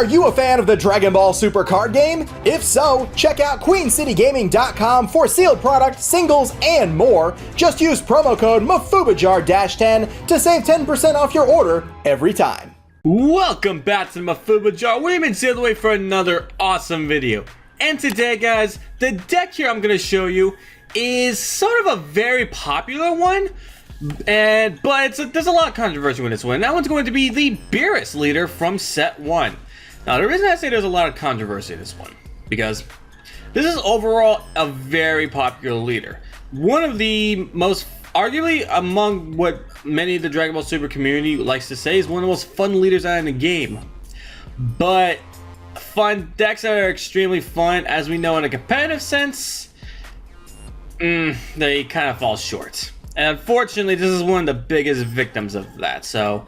Are you a fan of the Dragon Ball Super card game? If so, check out QueenCityGaming.com for sealed product, singles, and more. Just use promo code MafubaJar-10 to save 10% off your order every time. Welcome back to the Mafuba Jar. We've been sailed away for another awesome video. And today, guys, the deck here I'm going to show you is sort of a very popular one. But there's a lot of controversy with this one. That one's going to be the Beerus leader from set 1. Now, the reason I say there's a lot of controversy in this one, because this is overall a very popular leader. One of the most, arguably among what many of the Dragon Ball Super community likes to say, is one of the most fun leaders out in the game. But fun decks that are extremely fun, as we know in a competitive sense, they kind of fall short. And unfortunately, this is one of the biggest victims of that. So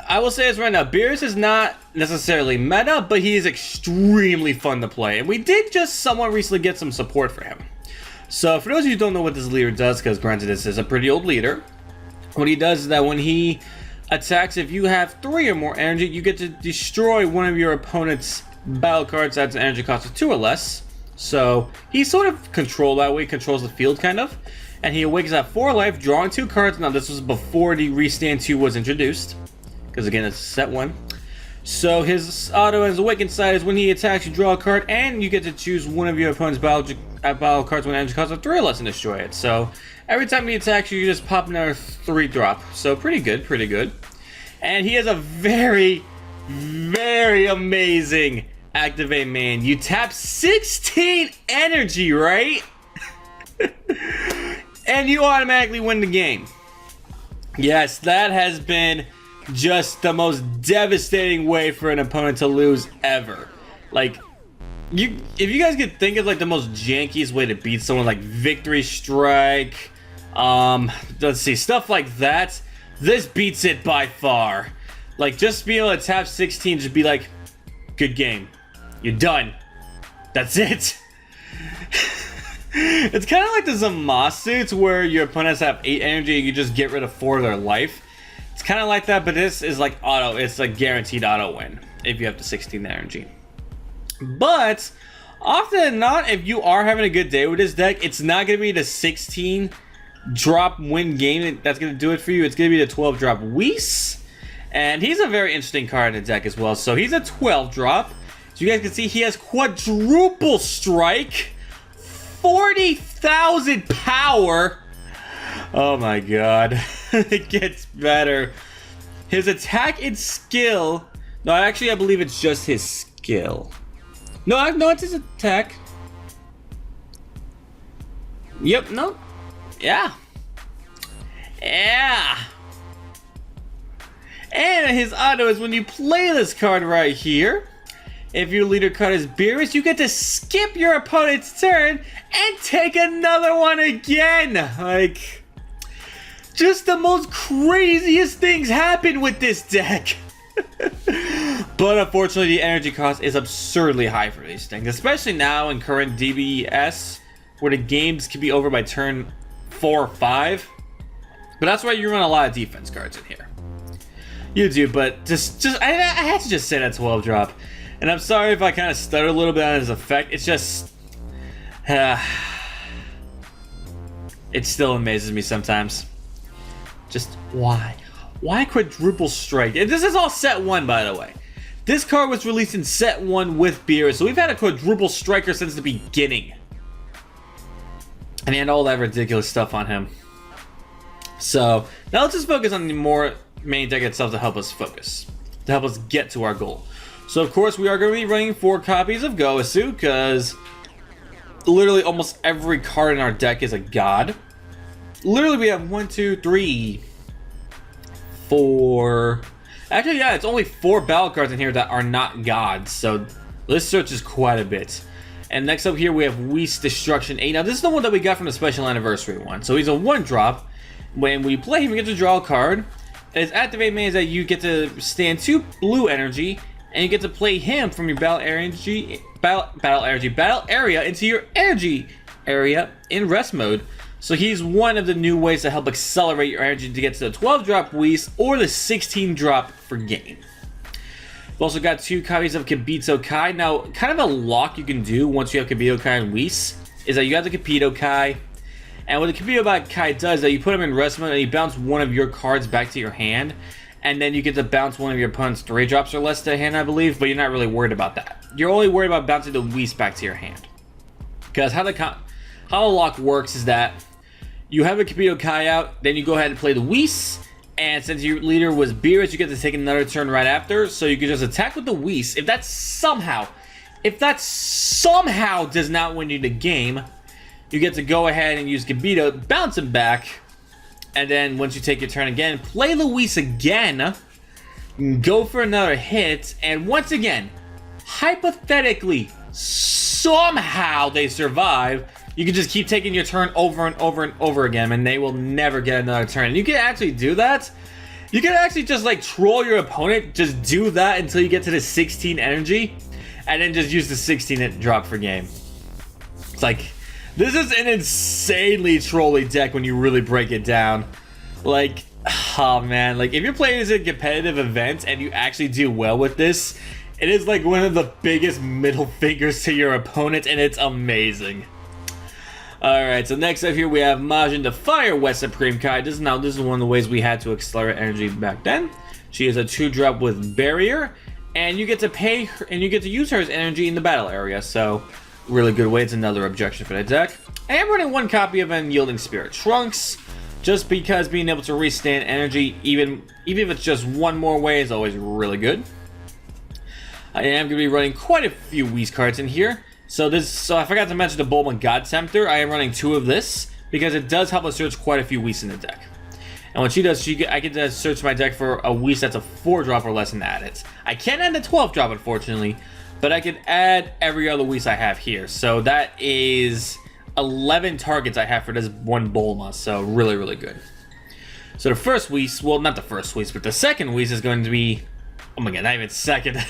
I will say this right now, Beerus is not necessarily meta, but he is extremely fun to play. And we did just somewhat recently get some support for him. So for those of you who don't know what this leader does, because granted this is a pretty old leader, what he does is that when he attacks, if you have 3 or more energy, you get to destroy one of your opponent's battle cards that's an energy cost of 2 or less. So he's sort of controlled that way, he controls the field kind of. And he awakens at 4 life, drawing 2 cards. Now this was before the Restand 2 was introduced, because again it's set 1. So his auto and his awakened side is when he attacks, you draw a card, and you get to choose one of your opponent's battle cards when energy costs of 3 or less and destroy it. So every time he attacks you, you just pop another 3 drop. So pretty good, pretty good. And he has a very, very amazing activate man. You tap 16 energy, right? And you automatically win the game. Yes, that has been just the most devastating way for an opponent to lose ever. Like, if you guys could think of like the most jankiest way to beat someone, like Victory Strike, let's see, stuff like that, this beats it by far. Like, just being able to tap 16, just be like, good game, you're done, that's it. It's kind of like the Zamasu, where your opponents have 8 energy and you just get rid of 4 of their life. It's kind of like that, but this is like auto. It's like guaranteed auto win if you have the 16 energy. But often than not, if you are having a good day with this deck, it's not going to be the 16 drop win game that's going to do it for you. It's going to be the 12 drop Whis. And he's a very interesting card in the deck as well. So he's a 12 drop. So you guys can see he has quadruple strike. 40,000 power. Oh my god. It gets better. His attack and skill. No, actually I believe it's just his skill. No, it's his attack. Yep, no. Yeah. Yeah. And his auto is when you play this card right here. If your leader card is Beerus, you get to skip your opponent's turn and take another one again. Like, just the most craziest things happen with this deck. But unfortunately, the energy cost is absurdly high for these things, especially now in current DBS, where the games can be over by turn 4 or 5. But that's why you run a lot of defense cards in here. You do, but I had to just say that 12 drop. And I'm sorry if I kind of stutter a little bit on his effect. It's just... it still amazes me sometimes. Just why? Why quadruple strike? And this is all set 1, by the way. This card was released in set 1 with Beerus, so we've had a quadruple striker since the beginning. And he had all that ridiculous stuff on him. So, now let's just focus on the more main deck itself to help us focus. To help us get to our goal. So of course we are going to be running 4 copies of Goasu, because literally almost every card in our deck is a god. Literally we have 1, 2, 3, 4. Actually, yeah, it's only 4 battle cards in here that are not gods. So this search is quite a bit. And next up here we have Whis Destruction 8. Now this is the one that we got from the special anniversary one. So he's a 1 drop. When we play him, we get to draw a card. And his activate means that you get to stand 2 blue energy. And you get to play him from your battle area into your energy area in rest mode. So he's one of the new ways to help accelerate your energy to get to the 12 drop Whis or the 16 drop for game. We've also got 2 copies of Kibito Kai. Now, kind of a lock you can do once you have Kibito Kai and Whis is that you have the Kibito Kai, and what the Kibito Kai does is that you put him in rest mode and you bounce one of your cards back to your hand, and then you get to bounce one of your opponent's 3 drops or less to the hand, I believe, but you're not really worried about that. You're only worried about bouncing the Whis back to your hand. Because how the lock works is that you have a Kibito Kai out, then you go ahead and play the Whis, and since your leader was Beerus, you get to take another turn right after, so you can just attack with the Whis. If that somehow does not win you the game, you get to go ahead and use Kibito, bounce him back, and then once you take your turn again, play the Whis again, go for another hit, and once again, hypothetically, somehow they survive, you can just keep taking your turn over and over and over again, and they will never get another turn. And you can actually do that. You can actually just like troll your opponent, just do that until you get to the 16 energy, and then just use the 16 drop for game. It's like, this is an insanely trolly deck when you really break it down. Like, oh man, like if you're playing this in competitive events and you actually do well with this, it is like one of the biggest middle fingers to your opponent, and it's amazing. Alright, so next up here we have Majin the Fire Wet Supreme Kai. This is one of the ways we had to accelerate energy back then. She is a 2-drop with Barrier, and you get to pay her, and you get to use her as energy in the battle area, so really good way. It's another objection for the deck. I am running 1 copy of Unyielding Spirit Trunks, just because being able to restand energy, even if it's just one more way, is always really good. I am going to be running quite a few Whis cards in here. So I forgot to mention the Bulma God Tempter. I am running 2 of this because it does help us search quite a few Whis in the deck. And what she does, I get to search my deck for a Whis that's a 4-drop or less and add it. I can't add the 12-drop, unfortunately, but I can add every other Whis I have here. So that is 11 targets I have for this one Bulma. So really, really good. So the first Whis, well, not the first Whis, but the second Whis is going to be, oh my god, not even second.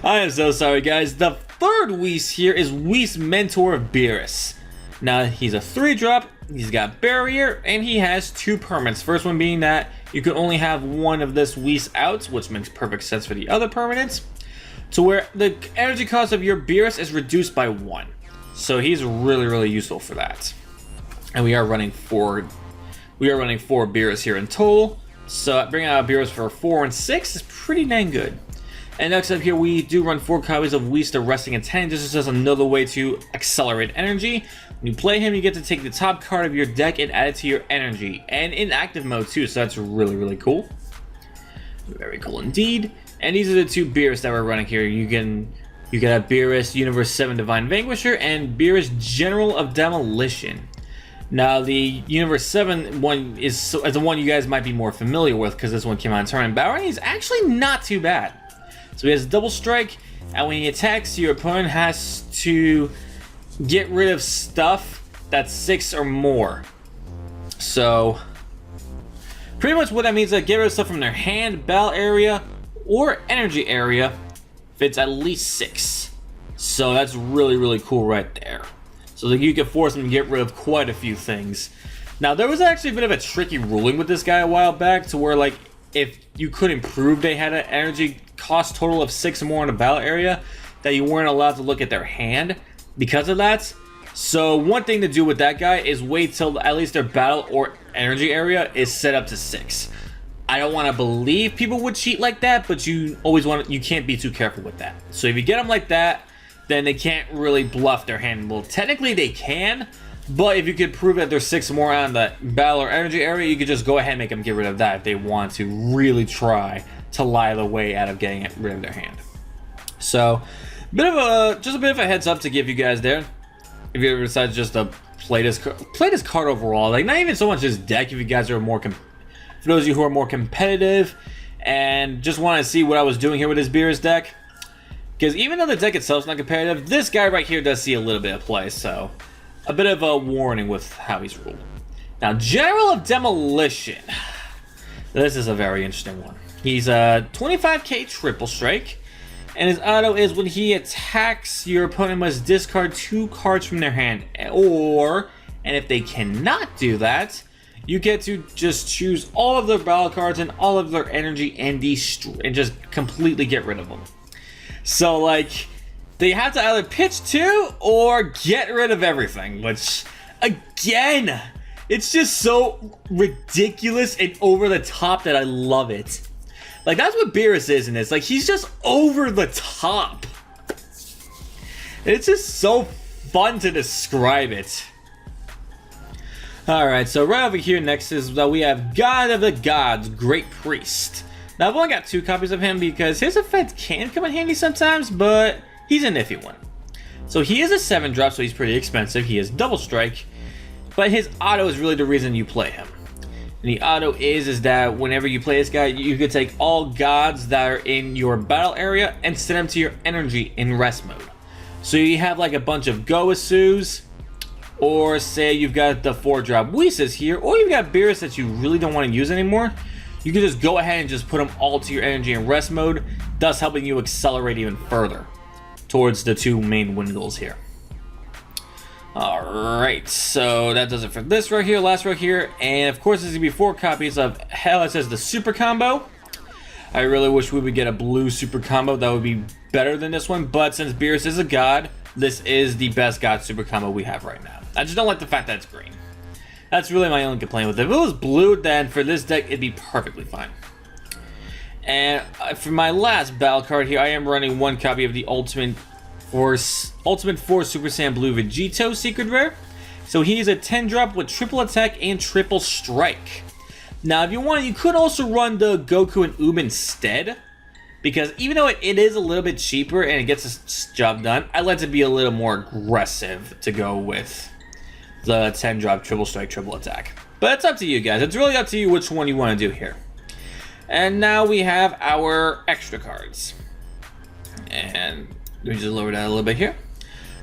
I am so sorry, guys. The third Whis here is Whis Mentor of Beerus. Now, he's a 3-drop, he's got Barrier, and he has 2 permanents. First one being that you can only have one of this Whis out, which makes perfect sense for the other permanents, to where the energy cost of your Beerus is reduced by 1. So he's really, really useful for that. And we are running 4 Beerus here in total. So bringing out Beerus for 4 and 6 is pretty dang good. And next up here, we do run 4 copies of Whis the Resting Intent. This is just another way to accelerate energy. When you play him, you get to take the top card of your deck and add it to your energy. And in active mode too, so that's really, really cool. Very cool indeed. And these are the 2 Beerus that we're running here. You can have Beerus Universe 7 Divine Vanquisher and Beerus General of Demolition. Now, the Universe 7 one is the one you guys might be more familiar with because this one came out in Tournament Battle, and he's actually not too bad. So he has a double strike, and when he attacks, your opponent has to get rid of stuff that's 6 or more. So, pretty much what that means is that get rid of stuff from their hand, battle area, or energy area if it's at least 6. So that's really, really cool right there. So that you can force them to get rid of quite a few things. Now, there was actually a bit of a tricky ruling with this guy a while back, to where, like, if you couldn't prove they had an energy cost total of 6 or more in a battle area, that you weren't allowed to look at their hand because of that. So one thing to do with that guy is wait till at least their battle or energy area is set up to 6. I don't want to believe people would cheat like that, but you can't be too careful with that. So if you get them like that, then they can't really bluff their hand. Well, technically they can, but if you could prove that there's 6 more on the battle or energy area, you could just go ahead and make them get rid of that if they want to really try to lie the way out of getting rid of their hand. So, just a bit of a heads up to give you guys there. If you ever decide just to play this card overall, like not even so much this deck. If you guys are for those of you who are more competitive and just want to see what I was doing here with this Beerus deck. Because even though the deck itself is not competitive, this guy right here does see a little bit of play, so a bit of a warning with how he's ruled. Now, General of Demolition. This is a very interesting one. He's a 25k triple strike, and his auto is when he attacks, your opponent must discard 2 cards from their hand. And if they cannot do that, you get to just choose all of their battle cards and all of their energy and just completely get rid of them. So like, they have to either pitch to or get rid of everything, which again, it's just so ridiculous and over the top that I love it. Like, that's what Beerus is in this. Like, he's just over the top. It's just so fun to describe it. Alright, so right over here next is that we have God of the Gods, Great Priest. Now, I've only got 2 copies of him because his effect can come in handy sometimes, but he's an iffy one. So he is a 7-drop, so he's pretty expensive. He is double strike, but his auto is really the reason you play him. And the auto is that whenever you play this guy, you can take all gods that are in your battle area and send them to your energy in rest mode. So you have like a bunch of Goasus, or say you've got the 4-drop Whis here, or you've got Beerus that you really don't want to use anymore. You can just go ahead and just put them all to your energy in rest mode, thus helping you accelerate even further towards the 2 main win goals here. Alright, so that does it for this right here, last right here, and of course there's going to be 4 copies of Hell, it says the Super Combo. I really wish we would get a blue Super Combo, that would be better than this one, but since Beerus is a god, this is the best god Super Combo we have right now. I just don't like the fact that it's green. That's really my only complaint with it. If it was blue, then for this deck, it'd be perfectly fine. And for my last battle card here, I am running 1 copy of the Ultimate Force Super Saiyan Blue Vegito Secret Rare. So he is a 10-drop with triple attack and triple strike. Now, if you want, you could also run the Goku and Oob instead, because even though it is a little bit cheaper and it gets this job done, I like to be a little more aggressive to go with the 10-drop triple strike, triple attack. But it's up to you guys. It's really up to you which one you want to do here. And now we have our extra cards. And let me just lower that a little bit here.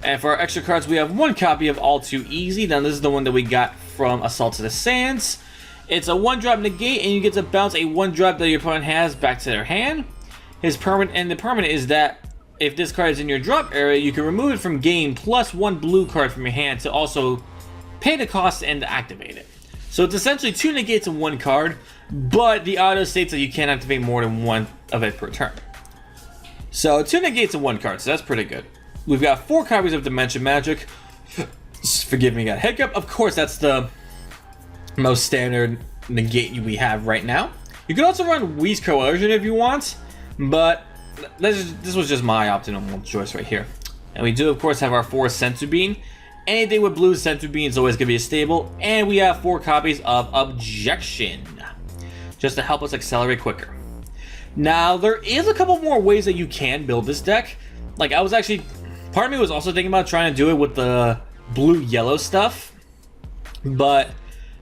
And for our extra cards, we have 1 copy of All Too Easy. Now, this is the one that we got from Assault to the Sands. It's a 1-drop negate, and you get to bounce a 1-drop that your opponent has back to their hand. The permanent is that if this card is in your drop area, you can remove it from game plus 1 blue card from your hand to also pay the cost and activate it. So it's essentially 2 negates and 1 card, but the auto states that you can't activate more than 1 of it per turn. So 2 negates and 1 card, so that's pretty good. We've got 4 copies of Dimension Magic. Forgive me, got hiccup. Of course, that's the most standard negate we have right now. You can also run Whis Coercion if you want, but this was just my optimal choice right here. And we do, of course, have our 4 Senzu Bean. Anything with blue Senzu Bean is always going to be a staple. And we have 4 copies of Objection, just to help us accelerate quicker. Now, there is a couple more ways that you can build this deck. Like, I was actually, part of me was also thinking about trying to do it with the blue-yellow stuff. But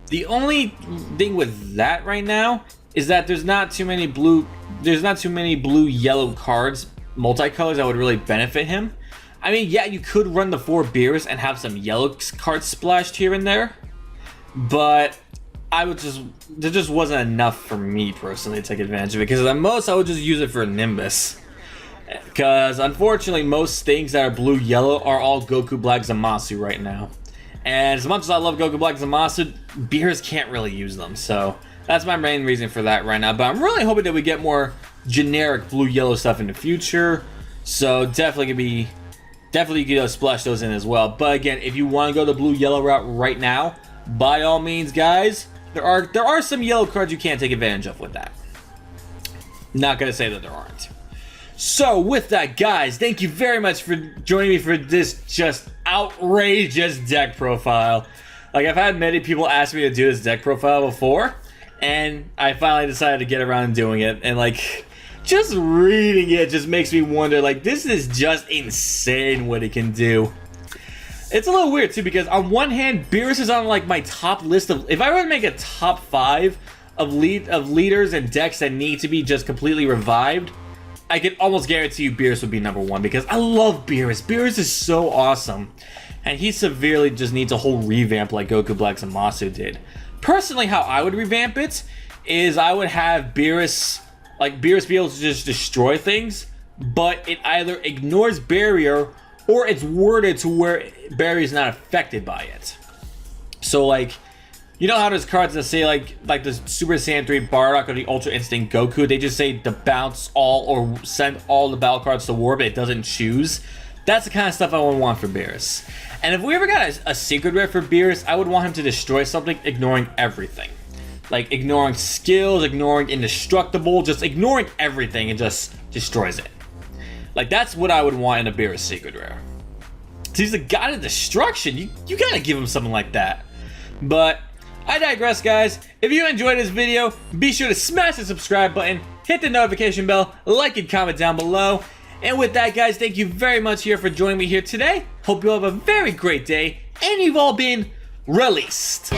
the only thing with that right now is that there's not too many blue-yellow cards, multicolors, that would really benefit him. I mean, yeah, you could run the 4 Beerus and have some yellow cards splashed here and there, but there just wasn't enough for me personally to take advantage of it, because at most I would just use it for Nimbus. Because unfortunately, most things that are blue-yellow are all Goku Black Zamasu right now. And as much as I love Goku Black Zamasu, Beerus can't really use them, so that's my main reason for that right now. But I'm really hoping that we get more generic blue-yellow stuff in the future, so definitely you can splash those in as well. But again, if you want to go the blue-yellow route right now, by all means, guys, there are some yellow cards you can't take advantage of with that. Not gonna say that there aren't. So with that, guys, thank you very much for joining me for this just outrageous deck profile. Like, I've had many people ask me to do this deck profile before, and I finally decided to get around doing it. And like, just reading it just makes me wonder, like, this is just insane what it can do. It's a little weird too, because on one hand, Beerus is on like my top list of, if I were to make a top 5 of leaders and decks that need to be just completely revived, I can almost guarantee you Beerus would be number 1, because I love Beerus. Beerus is so awesome, and he severely just needs a whole revamp like Goku Black Zamasu did. Personally, how I would revamp it is I would have Beerus be able to just destroy things, but it either ignores barrier or it's worded to where barrier is not affected by it. So like, You know how there's cards that say like the Super Saiyan 3 Bardock or the Ultra Instinct Goku, they just say to bounce all or send all the battle cards to war, but it doesn't choose? That's the kind of stuff I would want for Beerus. And if we ever got a secret rare for Beerus, I would want him to destroy something, ignoring everything. Like ignoring skills, ignoring indestructible, just ignoring everything and just destroys it. Like that's what I would want in a Beerus secret rare. So he's the god of destruction. You gotta give him something like that. But I digress, guys. If you enjoyed this video, be sure to smash the subscribe button, hit the notification bell, like and comment down below. And with that, guys, thank you very much here for joining me here today. Hope you all have a very great day, and you've all been released.